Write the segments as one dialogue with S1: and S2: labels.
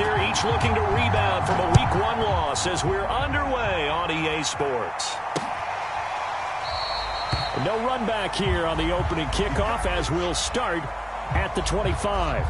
S1: here, each looking to rebound from a Week 1 loss as we're underway on EA Sports. No run back here on the opening kickoff as we'll start at the 25.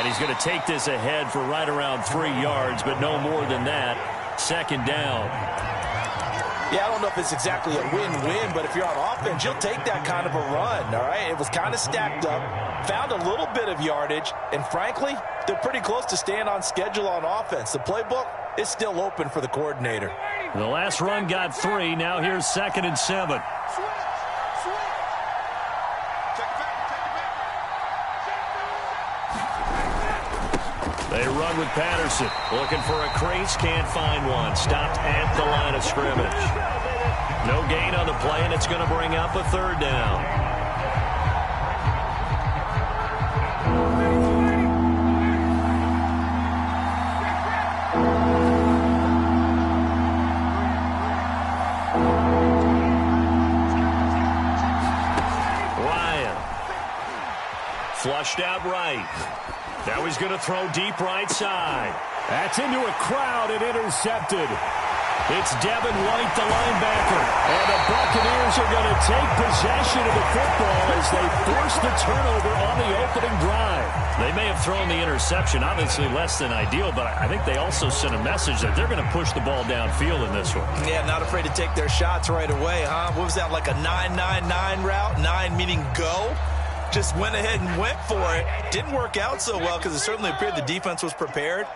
S1: He's going to take this ahead for right around 3 yards, but no more than that. Second down.
S2: Yeah, I don't know if it's exactly a win-win, but if you're on offense, you'll take that kind of a run, all right? It was kind of stacked up, found a little bit of yardage, and frankly, they're pretty close to staying on schedule on offense. The playbook is still open for the coordinator.
S1: The last run got 3. Now here's 2nd and 7. They run with Patterson. Looking for a crease, can't find one. Stopped at the line of scrimmage. No gain on the play, and it's going to bring up a 3rd down. Ryan. Flushed out right. Now he's going to throw deep right side. That's into a crowd and intercepted. It's Devin White, the linebacker. And the Buccaneers are going to take possession of the football as they force the turnover on the opening drive. They may have thrown the interception, obviously less than ideal, but I think they also sent a message that they're going to push the ball downfield in this one.
S2: Yeah, not afraid to take their shots right away, huh? What was that, like a 9-9-9 route? 9 meaning go? Just went ahead and went for it. Didn't work out so well because it certainly appeared the defense was prepared.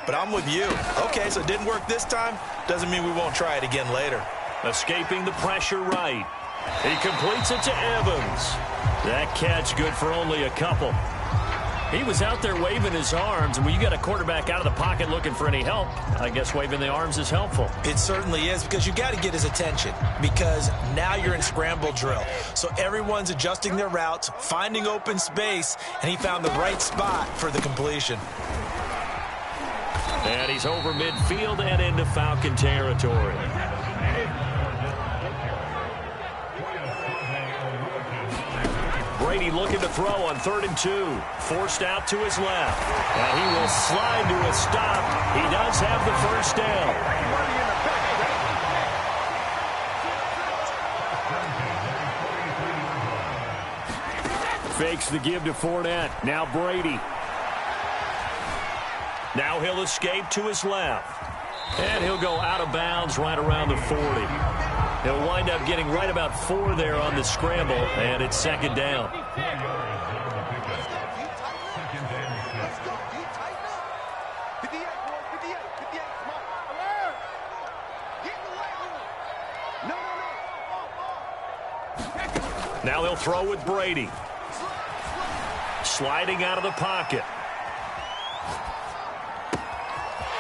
S2: But I'm with you. Okay, so it didn't work this time. Doesn't mean we won't try it again later.
S1: Escaping the pressure right. He completes it to Evans. That catch good for only a couple. He was out there waving his arms, and when you got a quarterback out of the pocket looking for any help, I guess waving the arms is helpful.
S2: It certainly is, because you got to get his attention, because now you're in scramble drill. So everyone's adjusting their routes, finding open space, and he found the right spot for the completion.
S1: And he's over midfield and into Falcon territory. Brady looking to throw on 3rd and 2. Forced out to his left. And he will slide to a stop. He does have the 1st down. Fakes the give to Fournette. Now Brady. Now he'll escape to his left. And he'll go out of bounds right around the 40. He'll wind up getting right about 4 there on the scramble, and it's 2nd down. Now he'll throw with Brady. Sliding out of the pocket.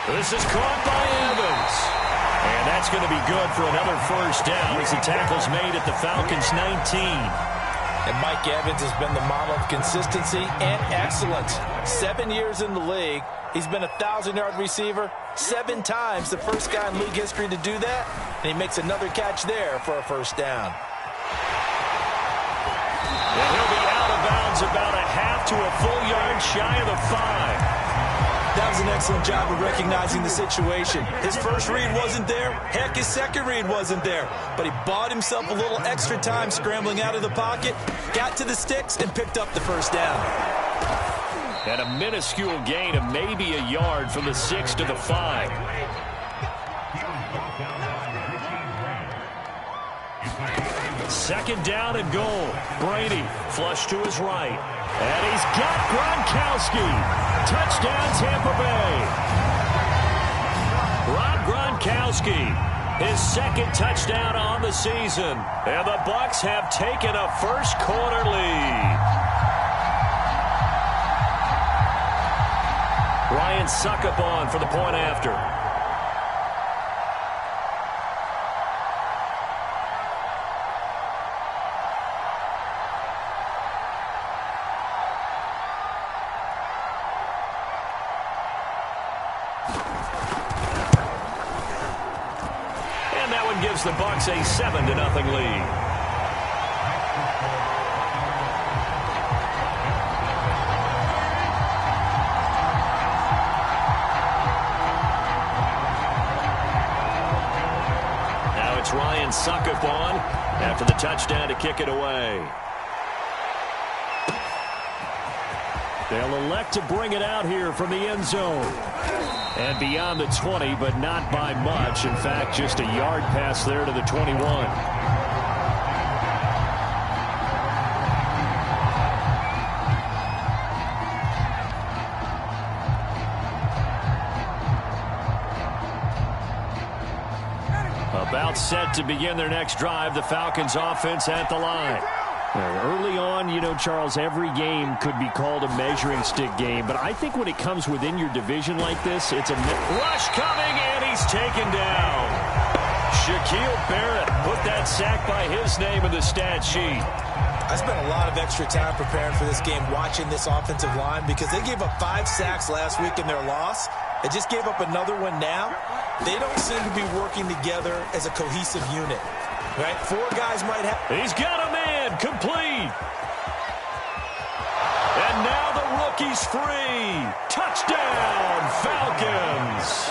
S1: This is caught by Evans. And that's going to be good for another 1st down as the tackle's made at the Falcons' 19.
S2: And Mike Evans has been the model of consistency and excellence. 7 years in the league. He's been a 1,000-yard receiver 7 times, the first guy in league history to do that. And he makes another catch there for a 1st down.
S1: And he'll be out of bounds about a half to a full yard shy of the 5.
S2: That was an excellent job of recognizing the situation. His first read wasn't there. Heck, his second read wasn't there. But he bought himself a little extra time scrambling out of the pocket, got to the sticks, and picked up the 1st down.
S1: And a minuscule gain of maybe a yard from the 6 to the 5. Second down and goal. Brady flush to his right. And he's got Gronkowski. Touchdown, Tampa Bay. Rob Gronkowski, his second touchdown on the season. And the Bucs have taken a first-quarter lead. Ryan Suckup on for the point after. Gives the Bucs a 7-0 lead. Now it's Ryan Suckup on after the touchdown to kick it away. They'll elect to bring it out here from the end zone. And beyond the 20, but not by much. In fact, just a yard pass there to the 21. About set to begin their next drive, the Falcons offense at the line. Early on, you know, Charles, every game could be called a measuring stick game. But I think when it comes within your division like this, it's a rush coming, and he's taken down. Shaquille Barrett put that sack by his name in the stat sheet.
S2: I spent a lot of extra time preparing for this game, watching this offensive line, because they gave up 5 sacks last week in their loss. They just gave up another one now. They don't seem to be working together as a cohesive unit. Right? 4 guys might have.
S1: He's got a man complete. And now the rookie's free. Touchdown, Falcons.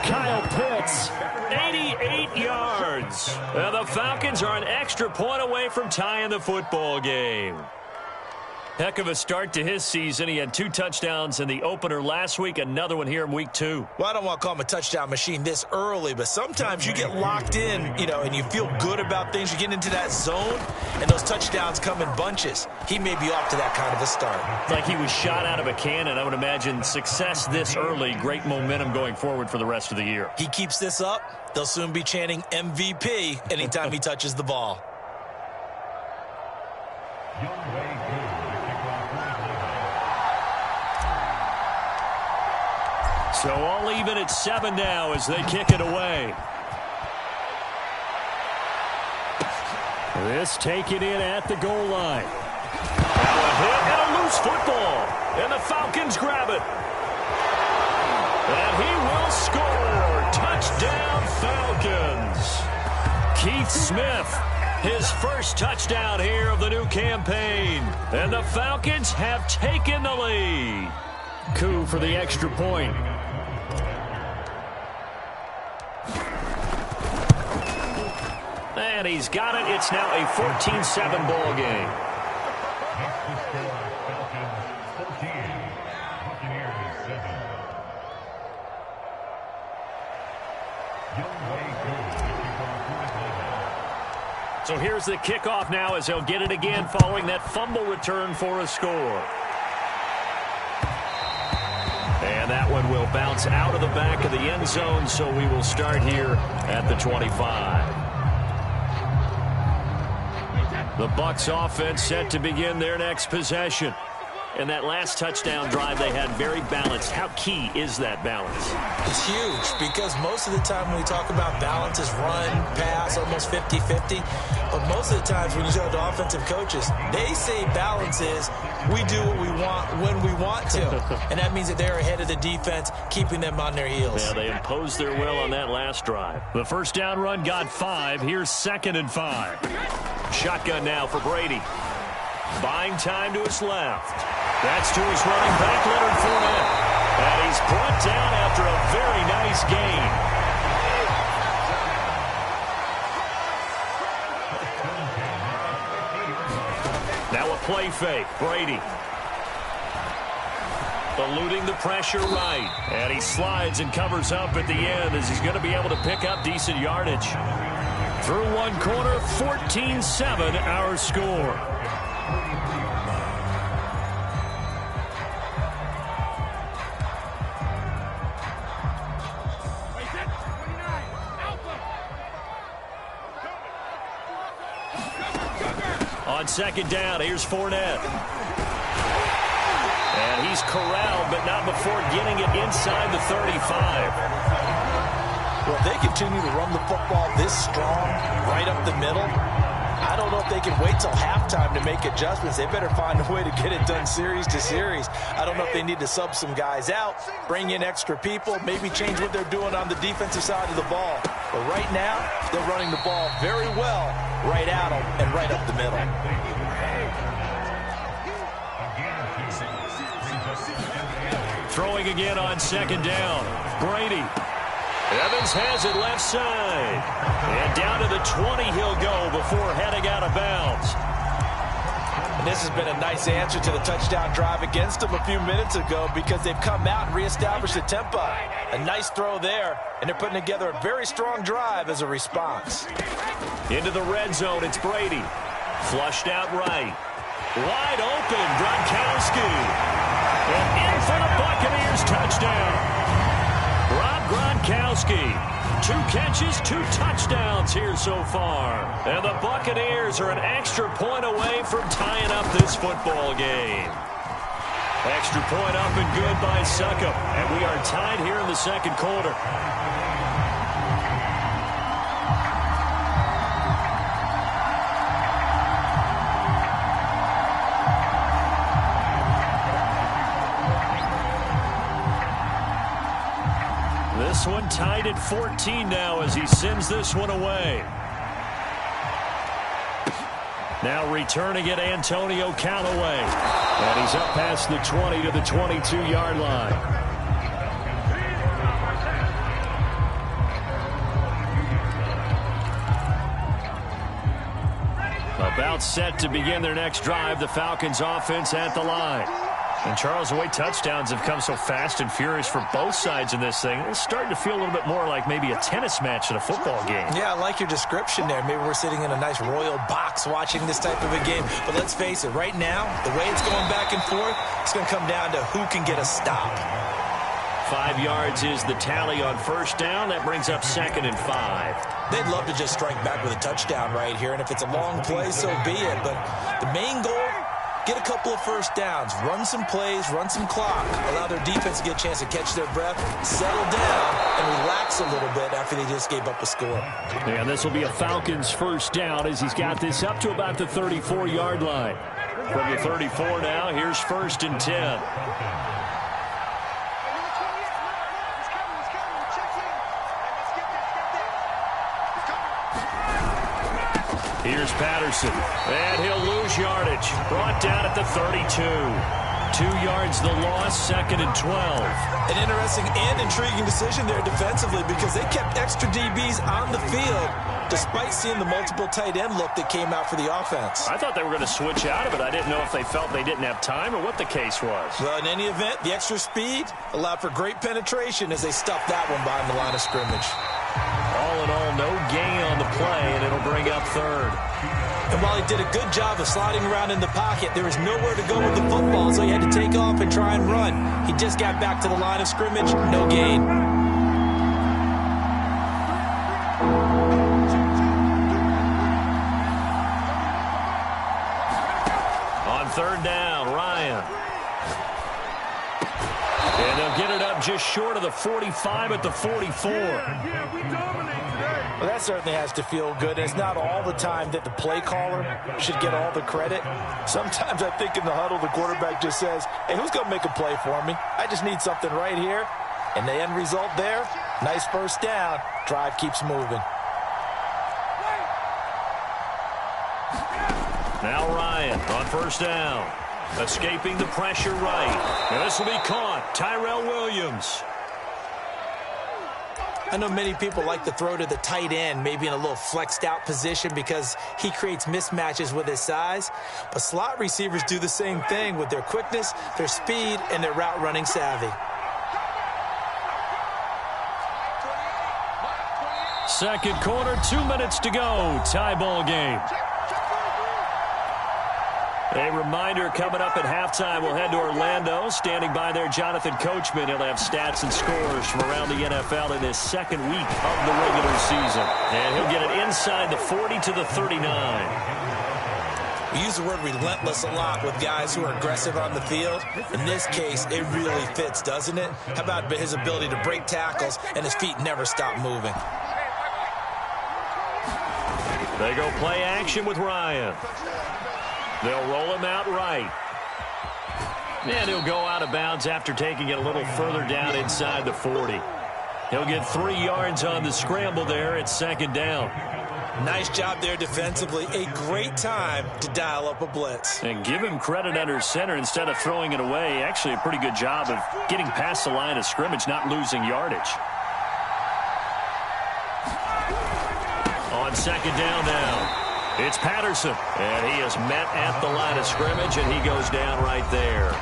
S1: Kyle Pitts, 88 yards. And the Falcons are an extra point away from tying the football game. Heck of a start to his season. He had 2 touchdowns in the opener last week, another one here in week 2.
S2: Well, I don't want to call him a touchdown machine this early, but sometimes you get locked in, you know, and you feel good about things. You get into that zone, and those touchdowns come in bunches. He may be off to that kind of a start.
S1: It's like he was shot out of a cannon. I would imagine success this early, great momentum going forward for the rest of the year.
S2: He keeps this up, they'll soon be chanting MVP anytime he touches the ball.
S1: So all even at 7 now as they kick it away. This taken in at the goal line. Now a hit and a loose football. And the Falcons grab it. And he will score. Touchdown, Falcons. Keith Smith, his first touchdown here of the new campaign. And the Falcons have taken the lead. Coup for the extra point. And he's got it. It's now a 14-7 ball game. So here's the kickoff now as they'll get it again following that fumble return for a score. And that one will bounce out of the back of the end zone, so we will start here at the 25. The Bucs offense set to begin their next possession. And that last touchdown drive they had very balanced. How key is that balance?
S2: It's huge because most of the time when we talk about balance is run, pass, almost 50-50. But most of the times when you talk to offensive coaches, they say balance is we do what we want when we want to. And that means that they're ahead of the defense, keeping them on their heels.
S1: Yeah, they imposed their will on that last drive. The first down run got 5. Here's 2nd and 5. Shotgun now for Brady. Buying time to his left. That's to his running back, Leonard Fournette. And he's brought down after a very nice gain. Now a play fake. Brady. Eluding the pressure right. And he slides and covers up at the end as he's going to be able to pick up decent yardage. Through one quarter, 14-7 our score. On second down, here's Fournette. And he's corralled, but not before getting it inside the 35.
S2: Well, if they continue to run the football this strong, right up the middle, I don't know if they can wait till halftime to make adjustments. They better find a way to get it done series to series. I don't know if they need to sub some guys out, bring in extra people, maybe change what they're doing on the defensive side of the ball. But right now, they're running the ball very well right at them and right up the middle.
S1: Throwing again on second down. Brady. Evans has it left side. And down to the 20 he'll go before heading out of bounds.
S2: And this has been a nice answer to the touchdown drive against them a few minutes ago because they've come out and reestablished the tempo. A nice throw there, and they're putting together a very strong drive as a response.
S1: Into the red zone, it's Brady. Flushed out right. Wide open, Gronkowski. And in for the Buccaneers touchdown. Rob Gronkowski. 2 catches, 2 touchdowns here so far. And the Buccaneers are an extra point away from tying up this football game. Extra point up and good by Succop. And we are tied here in the second quarter. This one tied at 14 now as he sends this one away. Now returning it, Antonio Callaway. And he's up past the 20 to the 22-yard line. About set to begin their next drive, the Falcons offense at the line. And, Charles, the way touchdowns have come so fast and furious for both sides in this thing, it's starting to feel a little bit more like maybe a tennis match in a football game. Yeah, I like your description there. Maybe we're sitting in a nice royal box watching this type of a game. But let's face it, right now, the way it's going back and forth, it's going to come down to who can get a stop. 5 yards is the tally on first down. That brings up 2nd and 5. They'd love to just strike back with a touchdown right here. And if it's a long play, so be it. But the main goal, get a couple of first downs, run some plays, run some clock, allow their defense to get a chance to catch their breath, settle down, and relax a little bit after they just gave up a score. And this will be a Falcons first down as he's got this up to about the 34-yard line. From the 34 now, here's 1st and 10. Here's Patterson, and he'll lose yardage. Brought down at the 32. 2 yards the loss, 2nd and 12. An interesting and intriguing decision there defensively because they kept extra DBs on the field despite seeing the multiple tight end look that came out for the offense. I thought they were going to switch out of it. I didn't know if they felt they didn't have time or what the case was. Well, in any event, the extra speed allowed for great penetration as they stuffed that one behind the line of scrimmage. All in all, no gain on the play, and it'll bring up 3rd. And while he did a good job of sliding around in the pocket, there was nowhere to go with the football, so he had to take off and try and run. He just got back to the line of scrimmage, no gain. On 3rd down, Ryan. And they'll get it up just short of the 45 at the 44. Well, that certainly has to feel good. It's not all the time that the play caller should get all the credit. Sometimes I think in the huddle, the quarterback just says, hey, who's going to make a play for me? I just need something right here. And the end result there, nice first down. Drive keeps moving. Now Ryan on 1st down. Escaping the pressure right. And this will be caught. Tyrell Williams. I know many people like to throw to the tight end, maybe in a little flexed out position because he creates mismatches with his size. But slot receivers do the same thing with their quickness, their speed, and their route running savvy. Second quarter, 2 minutes to go. Tie ball game. A reminder coming up at halftime, we'll head to Orlando. Standing by there, Jonathan Coachman. He'll have stats and scores from around the NFL in his second week of the regular season. And he'll get it inside the 40 to the 39.
S2: We use the word relentless a lot with guys who are aggressive on the field. In this case, it really fits, doesn't it? How about his ability to break tackles and his feet never stop moving?
S1: They go play action with Ryan. They'll roll him out right. And he'll go out of bounds after taking it a little further down inside the 40. He'll get 3 yards on the scramble there. It's second down.
S2: Nice job there defensively. A great time to dial up a blitz.
S1: And give him credit under center instead of throwing it away. Actually a pretty good job of getting past the line of scrimmage, not losing yardage. On second down now. It's Patterson, and he is met at the line of scrimmage, and he goes down right there.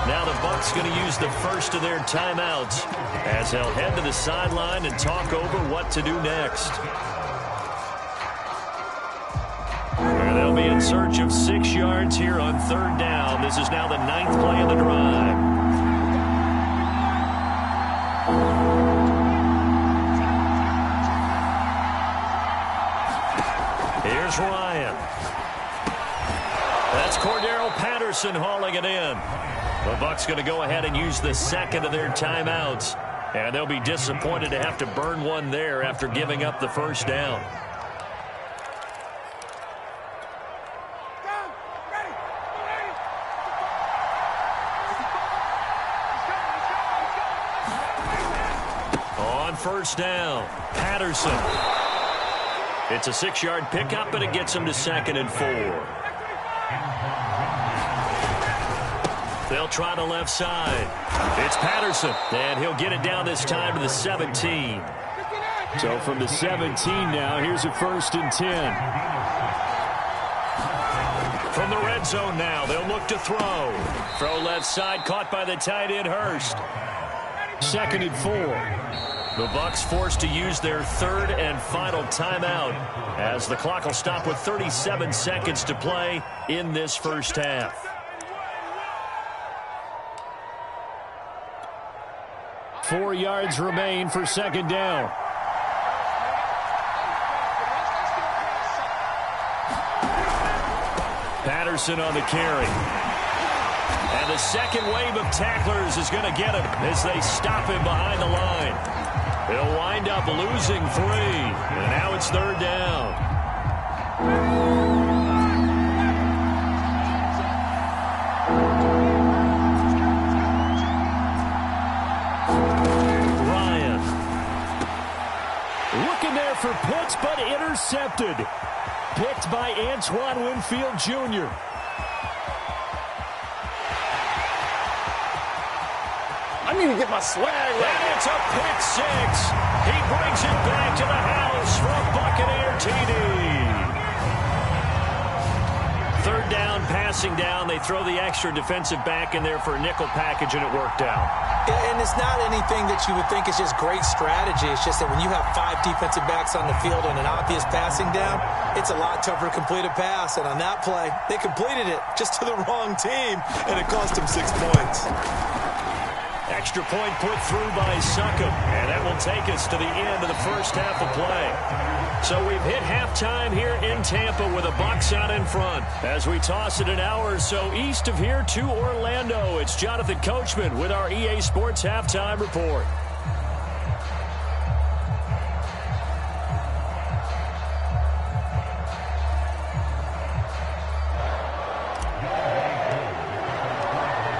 S1: Now the Bucs going to use the first of their timeouts as they'll head to the sideline and talk over what to do next. And they'll be in search of 6 yards here on third down. This is now the 9th play of the drive. Here's Ryan. That's Cordero Patterson hauling it in. The Bucs going to go ahead and use the second of their timeouts. And they'll be disappointed to have to burn one there after giving up the first down. On first down, Patterson. It's a 6-yard pickup, and it gets him to 2nd and 4. They'll try the left side. It's Patterson, and he'll get it down this time to the 17. So from the 17 now, here's a 1st and 10. From the red zone now, they'll look to throw. Throw left side, caught by the tight end Hurst. 2nd and 4. The Bucs forced to use their third and final timeout as the clock will stop with 37 seconds to play in this first half. Four yards remain for second down. Patterson on the carry. And the second wave of tacklers is going to get him as they stop him behind the line. They'll wind up losing 3, and now it's third down. Ryan. Looking there for Pitts, but intercepted. Picked by Antoine Winfield Jr.
S3: I need to get my swag right.
S1: And it's a pick 6. He brings it back to the house for a Buccaneer TD. Third down, passing down. They throw the extra defensive back in there for a nickel package, and it worked out.
S2: And it's not anything that you would think is just great strategy. It's just that when you have 5 defensive backs on the field and an obvious passing down, it's a lot tougher to complete a pass. And on that play, they completed it just to the wrong team, and it cost them 6 points.
S1: Extra point put through by Succop, and that will take us to the end of the first half of play. So we've hit halftime here in Tampa with the Bucs out in front. As we toss it an hour or so east of here to Orlando, it's Jonathan Coachman with our EA Sports Halftime Report.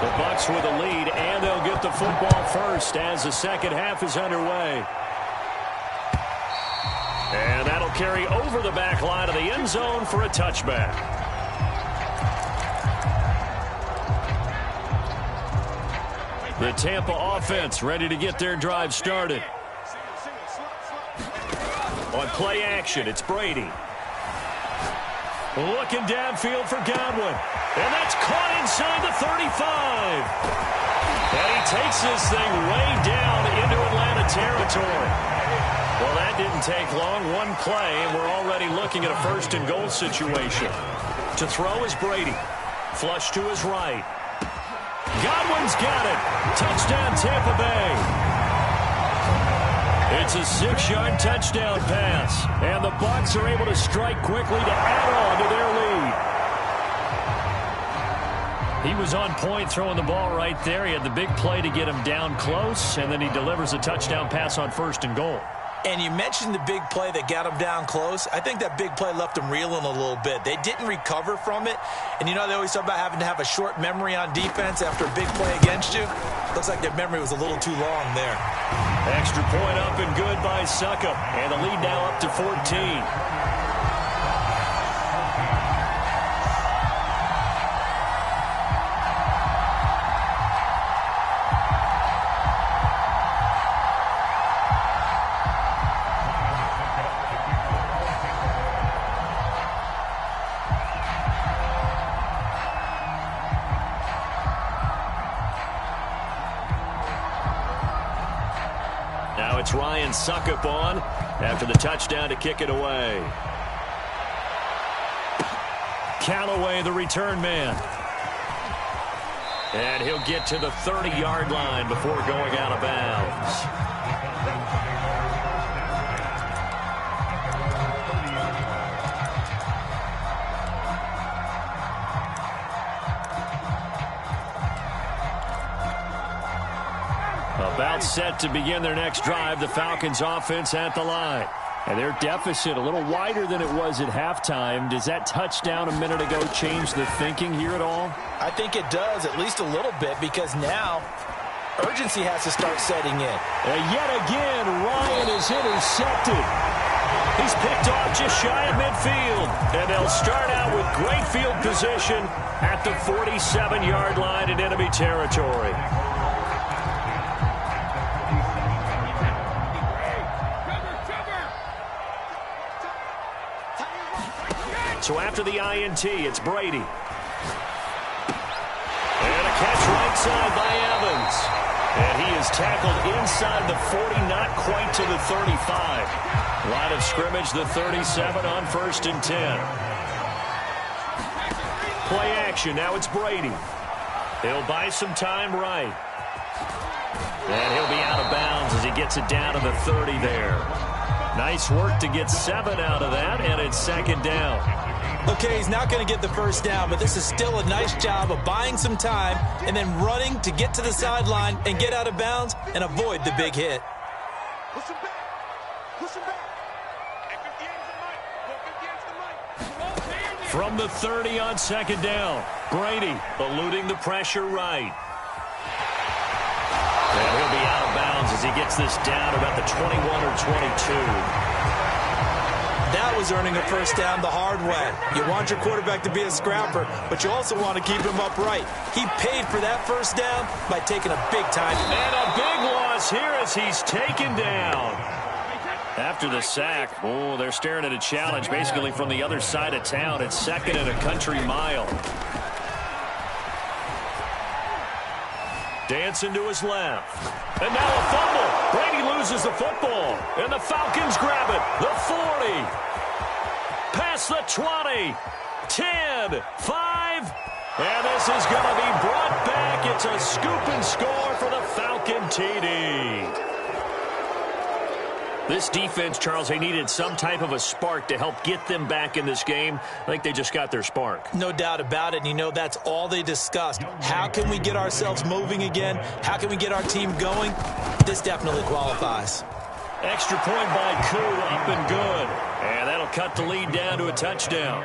S1: The Bucs with a lead, and they'll get the football first as the second half is underway. And that'll carry over the back line of the end zone for a touchback. The Tampa offense ready to get their drive started. On play action, it's Brady. Looking downfield for Godwin. And that's caught inside the 35. And he takes this thing way down into Atlanta territory. Well, that didn't take long. One play, and we're already looking at a first-and-goal situation. To throw is Brady. Flush to his right. Godwin's got it. Touchdown, Tampa Bay. It's a 6-yard touchdown pass, and the Bucs are able to strike quickly to add on to their lead. He was on point throwing the ball right there. He had the big play to get him down close, and then he delivers a touchdown pass on first and goal.
S2: And you mentioned the big play that got him down close. I think that big play left him reeling a little bit. They didn't recover from it. And you know they always talk about having to have a short memory on defense after a big play against you. Looks like their memory was a little too long there.
S1: Extra point up and good by Succop. And the lead now up to 14. Now it's Ryan Succop on after the touchdown to kick it away. Callaway, the return man. And he'll get to the 30-yard line before going out of bounds. About set to begin their next drive, the Falcons offense at the line. And their deficit a little wider than it was at halftime. Does that touchdown a minute ago change the thinking here at all?
S2: I think it does, at least a little bit, because now urgency has to start setting in.
S1: And yet again, Ryan is intercepted. He's picked off just shy of midfield. And they'll start out with great field position at the 47-yard line in enemy territory. So after the INT, it's Brady. And a catch right side by Evans. And he is tackled inside the 40, not quite to the 35. Line of scrimmage, the 37 on 1st and 10. Play action, now it's Brady. He'll buy some time right. And he'll be out of bounds as he gets it down to the 30 there. Nice work to get 7 out of that, and it's 2nd down.
S2: Okay, he's not going to get the first down, but this is still a nice job of buying some time and then running to get to the sideline and get out of bounds and avoid the big hit.
S3: Push him back. Push him back.
S1: From the 30 on 2nd down, Brady eluding the pressure right. And he'll be out of bounds as he gets this down about the 21 or 22.
S2: That was earning a first down the hard way. You want your quarterback to be a scrapper, but you also want to keep him upright. He paid for that first down by taking a big time.
S1: And a big loss here as he's taken down. After the sack, oh, they're staring at a challenge basically from the other side of town. It's 2nd and a country mile. Dancing to his left. And now a fumble. Brady loses the football. And the Falcons grab it. The 40. Past the 20. 10. 5. And this is going to be brought back. It's a scoop and score for the Falcon TD. This defense, Charles, they needed some type of a spark to help get them back in this game. I think they just got their spark.
S2: No doubt about it. And you know that's all they discussed. How can we get ourselves moving again? How can we get our team going? This definitely qualifies.
S1: Extra point by Koo, up and good. And that'll cut the lead down to a touchdown.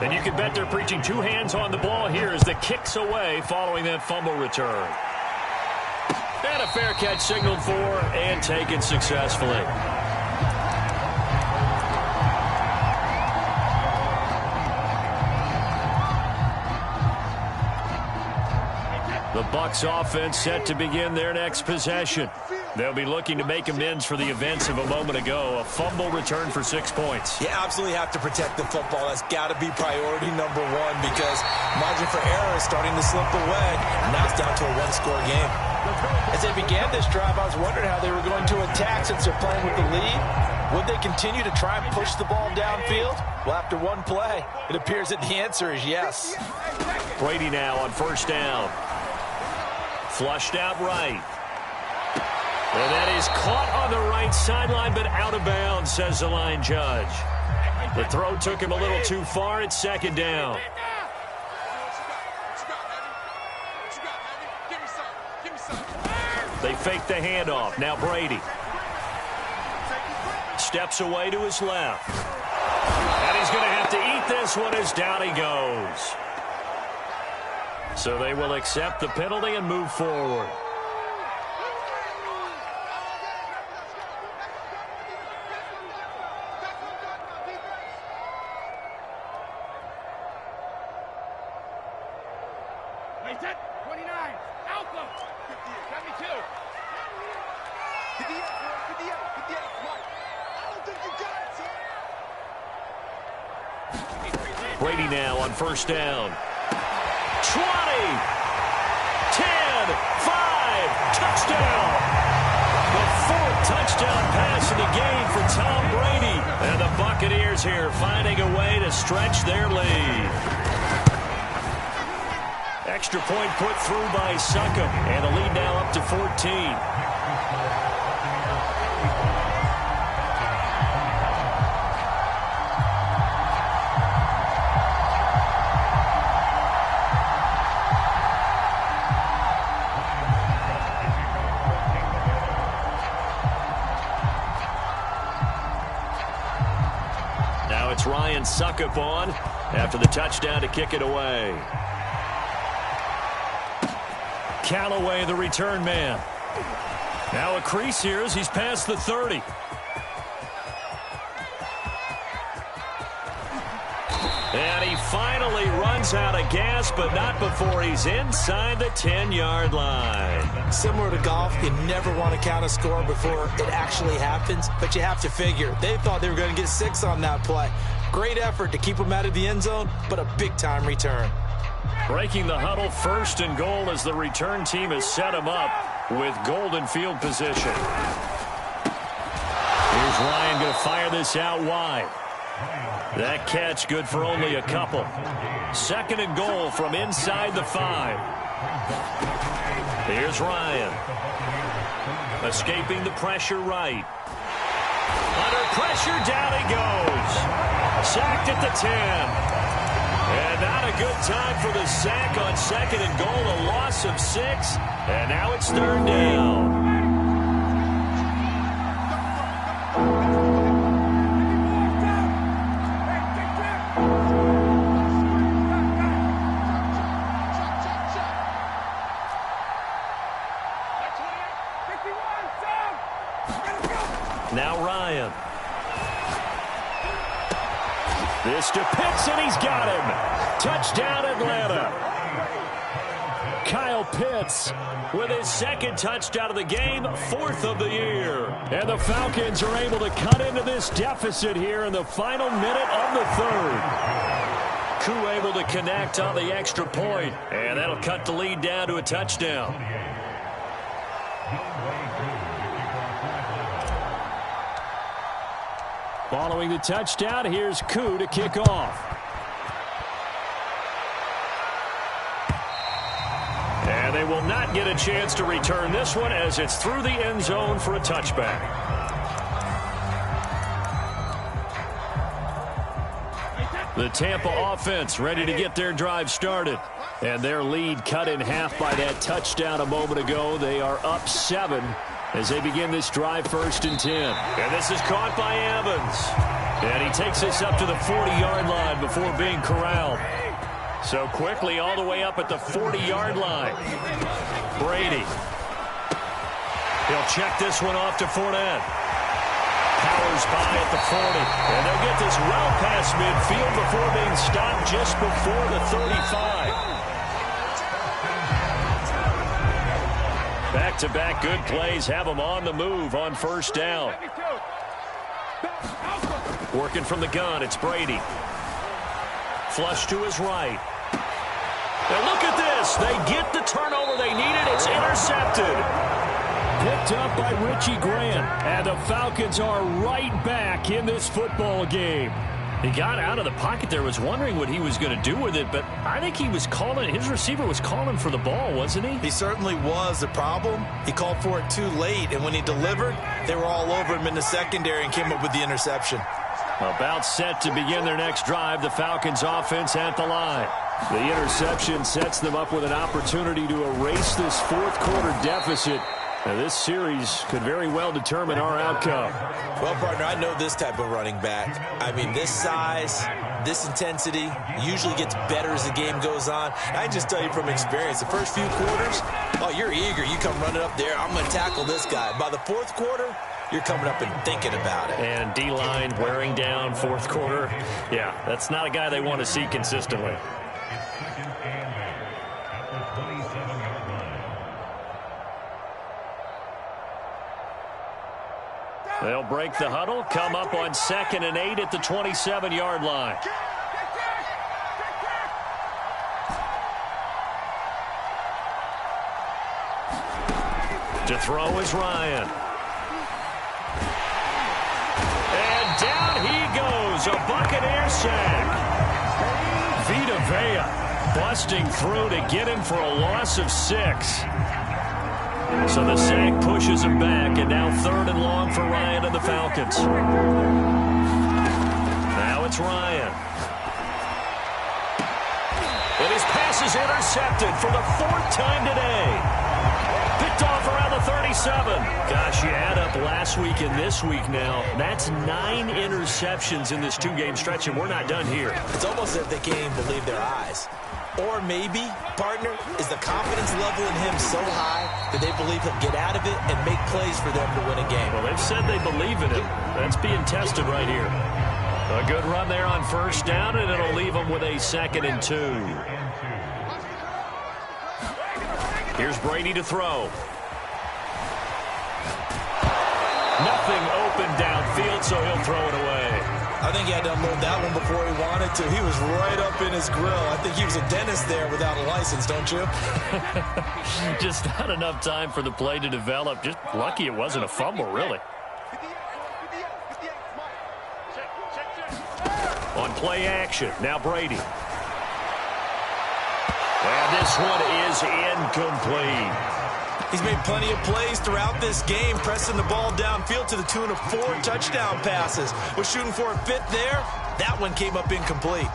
S1: And you can bet they're preaching 2 hands on the ball here as the kick's away following that fumble return. And a fair catch signaled for and taken successfully. The Bucs offense set to begin their next possession. They'll be looking to make amends for the events of a moment ago. A fumble return for 6 points.
S2: You absolutely have to protect the football. That's got to be priority number one because margin for error is starting to slip away. And now it's down to a one-score game.
S4: As they began this drive, I was wondering how they were going to attack since they're playing with the lead. Would they continue to try and push the ball downfield? Well, after one play, it appears that the answer is yes.
S1: Brady now on first down. Flushed out right. And that is caught on the right sideline, but out of bounds, says the line judge. The throw took him a little too far. It's second down. They fake the handoff. Now Brady. Steps away to his left. And he's going to have to eat this one as down he goes. So they will accept the penalty and move forward. Brady now on first down. 20, 10, 5, touchdown. The fourth touchdown pass in the game for Tom Brady. And the Buccaneers here finding a way to stretch their lead. Extra point put through by Succop. And the lead now up to 14. Ryan Succop on after the touchdown to kick it away. Callaway, the return man. Now a crease here as he's past the 30. And he finally runs out of gas, but not before he's inside the 10-yard line.
S2: Similar to golf, you never want to count a score before it actually happens, but you have to figure. They thought they were going to get 6 on that play. Great effort to keep them out of the end zone, but a big-time return.
S1: Breaking the huddle, first and goal as the return team has set him up with golden field position. Here's Ryan going to fire this out wide. That catch good for only a couple. Second and goal from inside the 5. Here's Ryan. Escaping the pressure right. Under pressure, down he goes. Sacked at the 10. And not a good time for the sack on second and goal. A loss of 6. And now it's third down. Now Ryan. This to Pitts, and he's got him. Touchdown, Atlanta. Kyle Pitts with his second touchdown of the game, 4th of the year. And the Falcons are able to cut into this deficit here in the final minute of the 3rd. Koo able to connect on the extra point, and that'll cut the lead down to a touchdown. Following the touchdown, here's Koo to kick off. And they will not get a chance to return this one as it's through the end zone for a touchback. The Tampa offense ready to get their drive started. And their lead cut in half by that touchdown a moment ago. They are up 7 as they begin this drive, 1st and 10. And this is caught by Evans. And he takes this up to the 40-yard line before being corralled. So quickly all the way up at the 40-yard line. Brady. He'll check this one off to Fournette. Powers by at the 40. And they'll get this route past midfield before being stopped just before the 35. Back Back-to-back good plays have them on the move on first down. Working from the gun, it's Brady. Flush to his right. And look at this. They get the turnover they needed. It's intercepted. Picked up by Richie Grant. And the Falcons are right back in this football game. He got out of the pocket there, was wondering what he was going to do with it, but I think he was calling, his receiver was calling for the ball, wasn't he?
S2: He certainly was. The problem, he called for it too late, and when he delivered, they were all over him in the secondary and came up with the interception.
S1: About set to begin their next drive, the Falcons offense at the line. The interception sets them up with an opportunity to erase this fourth quarter deficit. Now, this series could very well determine our outcome.
S2: Well, partner, I know this type of running back. I mean, this size, this intensity usually gets better as the game goes on. I just tell you from experience, the first few quarters, oh, you're eager. You come running up there, I'm going to tackle this guy. By the fourth quarter, you're coming up and thinking about it.
S1: And D-line wearing down fourth quarter. Yeah, that's not a guy they want to see consistently. They'll break the huddle, come up on 2nd and 8 at the 27-yard line. To throw is Ryan. And down he goes, a Buccaneer sack. Vita Vea busting through to get him for a loss of 6. So the sack pushes him back, and now 3rd and long for Ryan and the Falcons. Now it's Ryan. And his pass is intercepted for the 4th time today. Picked off around the 37. Gosh, you add up last week and this week now. That's 9 interceptions in this 2-game stretch, and we're not done here.
S2: It's almost as if they can't even believe their eyes. Or maybe, partner, is the confidence level in him so high that they believe he'll get out of it and make plays for them to win a game.
S1: Well, they've said they believe in him. That's being tested right here. A good run there on first down, and it'll leave them with a 2nd and 2. Here's Brady to throw. Nothing open downfield, so he'll throw it away.
S2: I think he had to unload that one before he wanted to. He was right up in his grill. I think he was a dentist there without a license, don't you?
S1: Just not enough time for the play to develop. Just lucky it wasn't a fumble, really. On play action, now Brady. And this one is incomplete.
S2: He's made plenty of plays throughout this game, pressing the ball downfield to the tune of 4 touchdown passes. Was shooting for a 5th there. That one came up incomplete.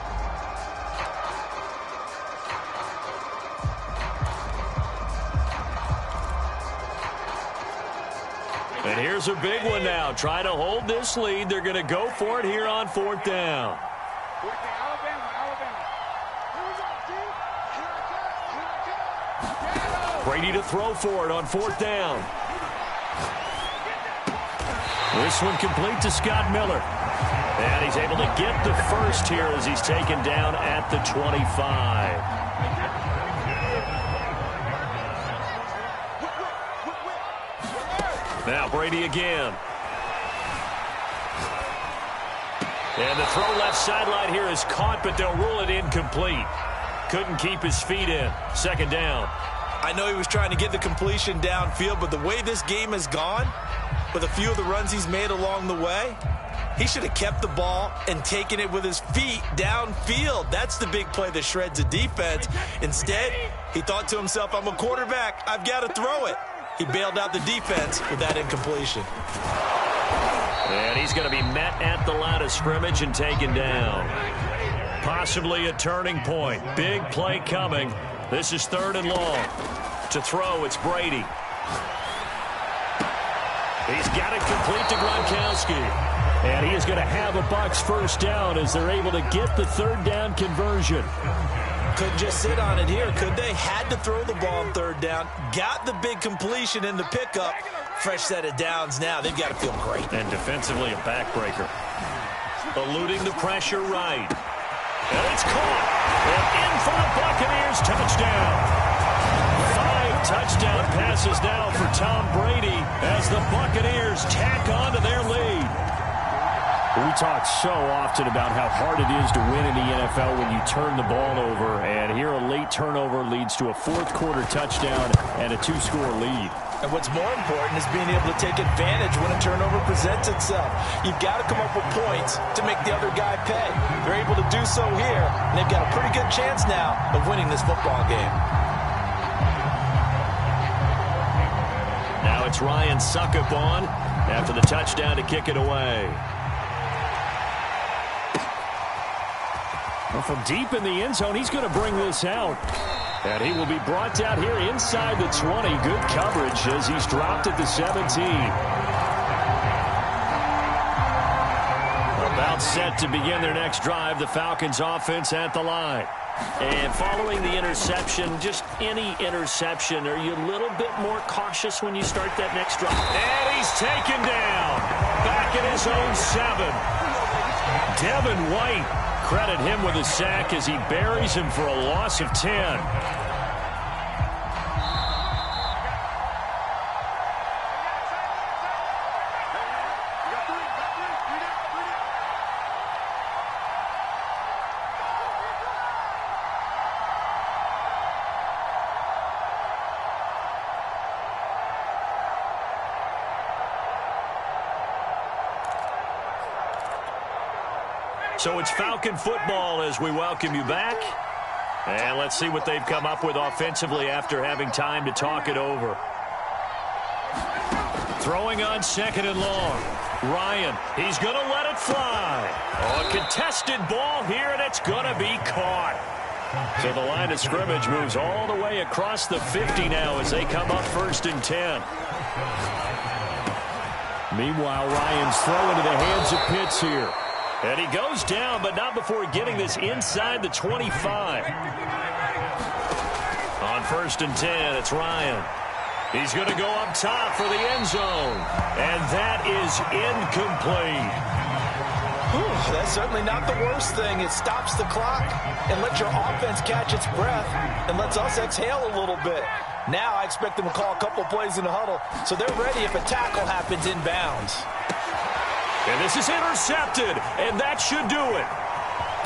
S1: And here's a big one now. Try to hold this lead. They're going to go for it here on 4th down. Brady to throw for it on 4th down. This one complete to Scott Miller. And he's able to get the first here as he's taken down at the 25. Now Brady again. And the throw left sideline here is caught, but they'll rule it incomplete. Couldn't keep his feet in. 2nd down.
S2: I know he was trying to get the completion downfield, but the way this game has gone, with a few of the runs he's made along the way, he should have kept the ball and taken it with his feet downfield. That's the big play that shreds a defense. Instead, he thought to himself, I'm a quarterback. I've got to throw it. He bailed out the defense with that incompletion.
S1: And he's going to be met at the line of scrimmage and taken down. Possibly a turning point. Big play coming. This is 3rd and long. To throw, it's Brady. He's got it complete to Gronkowski. And he is going to have a Bucs first down as they're able to get the 3rd down conversion.
S2: Couldn't just sit on it here, could they? Had to throw the ball on 3rd down. Got the big completion in the pickup. Fresh set of downs now. They've got to feel great.
S1: And defensively a backbreaker. Eluding the pressure right. And it's caught. And in for the Buccaneers touchdown. 5 touchdown passes now for Tom Brady as the Buccaneers tack on to their lead. We talk so often about how hard it is to win in the NFL when you turn the ball over, and here a late turnover leads to a fourth-quarter touchdown and a two-score lead.
S4: And what's more important is being able to take advantage when a turnover presents itself. You've got to come up with points to make the other guy pay. They're able to do so here, and they've got a pretty good chance now of winning this football game.
S1: Now it's Ryan Suckup on after the touchdown to kick it away. Well, from deep in the end zone, he's going to bring this out. And he will be brought down here inside the 20. Good coverage as he's dropped at the 17. About set to begin their next drive, the Falcons offense at the line. And following the interception, just any interception, are you a little bit more cautious when you start that next drive? And he's taken down. Back at his own 7. Devin White. Credit him with a sack as he buries him for a loss of 10. So it's Falcon football as we welcome you back. And let's see what they've come up with offensively after having time to talk it over. Throwing on second and long. Ryan, he's going to let it fly. Oh, a contested ball here, and it's going to be caught. So the line of scrimmage moves all the way across the 50 now as they come up 1st and 10. Meanwhile, Ryan's throw into the hands of Pitts here. And he goes down, but not before getting this inside the 25. On 1st and 10, it's Ryan. He's going to go up top for the end zone. And that is incomplete.
S4: Whew, that's certainly not the worst thing. It stops the clock and lets your offense catch its breath and lets us exhale a little bit. Now I expect them to call a couple plays in the huddle, so they're ready if a tackle happens inbounds.
S1: And this is intercepted, and that should do it.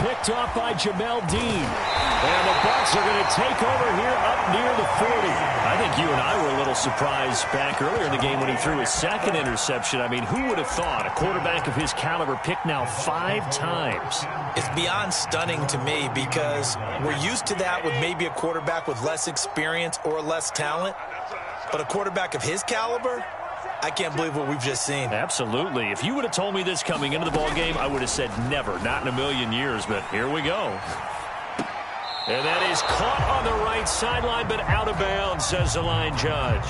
S1: Picked off by Jamel Dean. And the Bucs are going to take over here up near the 40. I think you and I were a little surprised back earlier in the game when he threw his second interception. I mean, who would have thought a quarterback of his caliber picked now 5 times?
S2: It's beyond stunning to me because we're used to that with maybe a quarterback with less experience or less talent. But a quarterback of his caliber, I can't believe what we've just seen.
S1: Absolutely. If you would have told me this coming into the ball game, I would have said never, not in a million years, but here we go. And that is caught on the right sideline, but out of bounds, says the line judge.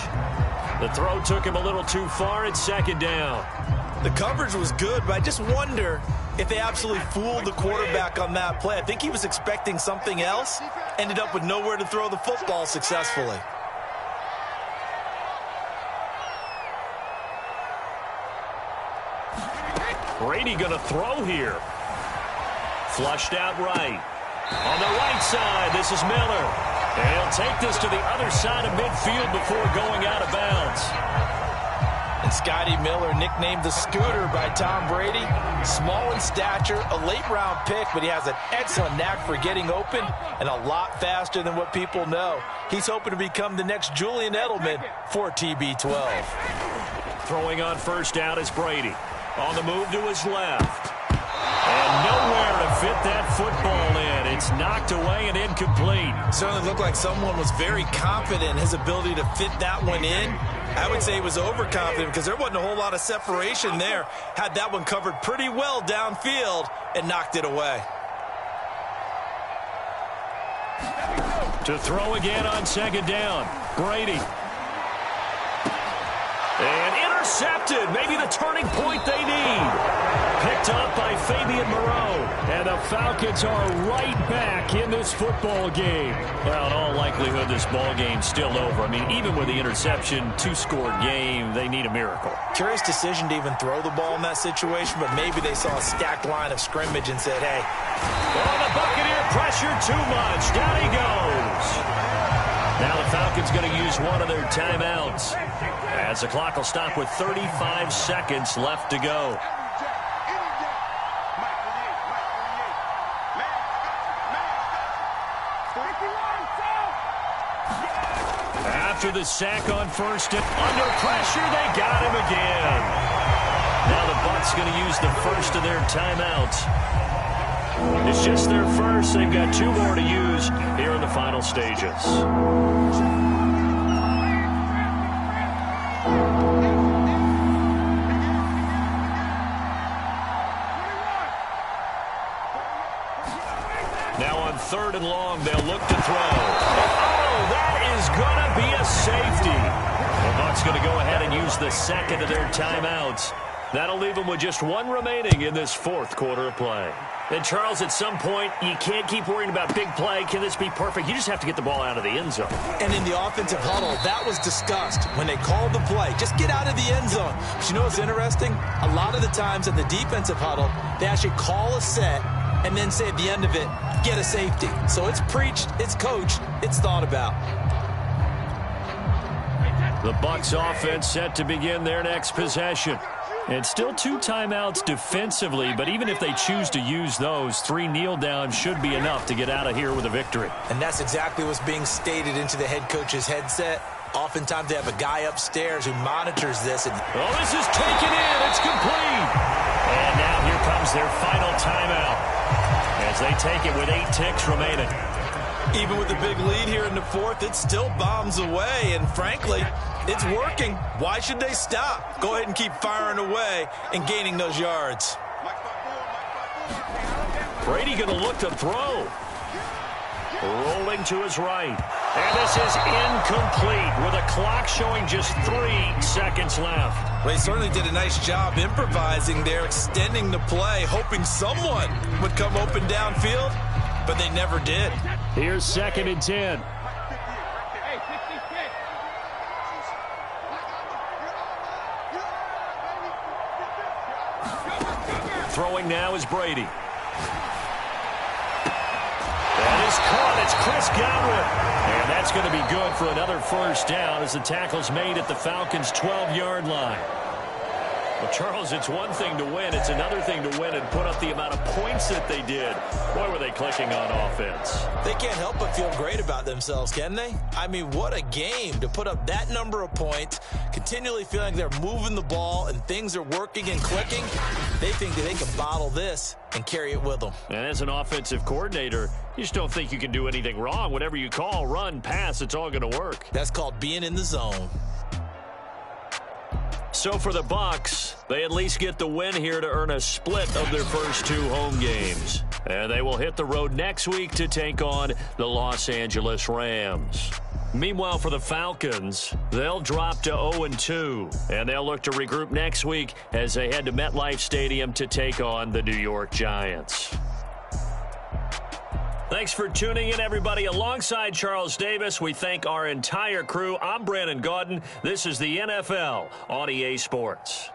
S1: The throw took him a little too far. It's 2nd down.
S2: The coverage was good, but I just wonder if they absolutely fooled the quarterback on that play. I think he was expecting something else, ended up with nowhere to throw the football successfully.
S1: Brady going to throw here. Flushed out right. On the right side, this is Miller. And he'll take this to the other side of midfield before going out of bounds.
S4: And Scotty Miller, nicknamed the Scooter by Tom Brady. Small in stature, a late-round pick, but he has an excellent knack for getting open and a lot faster than what people know. He's hoping to become the next Julian Edelman for TB12.
S1: Throwing on 1st down is Brady. On the move to his left. And nowhere to fit that football in. It's knocked away and incomplete.
S2: Certainly looked like someone was very confident in his ability to fit that one in. I would say he was overconfident because there wasn't a whole lot of separation there. Had that one covered pretty well downfield and knocked it away.
S1: To throw again on 2nd down. Brady. And intercepted. Maybe the turning point they need. Picked up by Fabian Moreau. And the Falcons are right back in this football game. Well, in all likelihood, this ball game's still over. I mean, even with the interception, 2-score game, they need a miracle.
S2: Curious decision to even throw the ball in that situation, but maybe they saw a stacked line of scrimmage and said, hey.
S1: Oh, the Buccaneer pressure too much. Down he goes. Now the Falcons Falcons going to use one of their timeouts, as the clock will stop with 35 seconds left to go. After the sack on first and under pressure, they got him again. Now the Bucs going to use the first of their timeouts. It's just their first. They've got 2 more to use here in the final stages. Now on 3rd and long, they'll look to throw. That is going to be a safety. The Bucs going to go ahead and use the second of their timeouts. That'll leave them with just 1 remaining in this 4th quarter of play. And, Charles, at some point, you can't keep worrying about big play. Can this be perfect? You just have to get the ball out of the end zone.
S4: And in the offensive huddle, that was discussed when they called the play. Just get out of the end zone. But you know what's interesting? A lot of the times in the defensive huddle, they actually call a set and then say at the end of it, get a safety. So it's preached, it's coached, it's thought about.
S1: The Bucs offense set to begin their next possession. And still 2 timeouts defensively, but even if they choose to use those, 3 kneel downs should be enough to get out of here with a victory.
S4: And that's exactly what's being stated into the head coach's headset. Oftentimes they have a guy upstairs who monitors this.
S1: Oh, this is taken in. It's complete. And now here comes their final timeout as they take it with 8 ticks remaining.
S2: Even with the big lead here in the 4th, it still bombs away. And frankly, it's working. Why should they stop? Go ahead and keep firing away and gaining those yards.
S1: Brady going to look to throw. Rolling to his right. And this is incomplete with a clock showing just 3 seconds left.
S2: Well, he certainly did a nice job improvising there, extending the play, hoping someone would come open downfield, but they never did.
S1: Here's 2nd and 10. Throwing now is Brady. That is caught. It's Chris Godwin. And that's going to be good for another first down as the tackle's made at the Falcons' 12-yard line. Well, Charles, it's one thing to win. It's another thing to win and put up the amount of points that they did. Boy, were they clicking on offense.
S4: They can't help but feel great about themselves, can they? I mean, what a game to put up that number of points, continually feeling they're moving the ball and things are working and clicking. They think that they can bottle this and carry it with them.
S1: And as an offensive coordinator, you just don't think you can do anything wrong. Whatever you call, run, pass, it's all going to work.
S4: That's called being in the zone.
S1: So for the Bucs, they at least get the win here to earn a split of their first 2 home games. And they will hit the road next week to take on the Los Angeles Rams. Meanwhile, for the Falcons, they'll drop to 0-2, and they'll look to regroup next week as they head to MetLife Stadium to take on the New York Giants. Thanks for tuning in, everybody. Alongside Charles Davis, we thank our entire crew. I'm Brandon Gaudin. This is the NFL on EA Sports.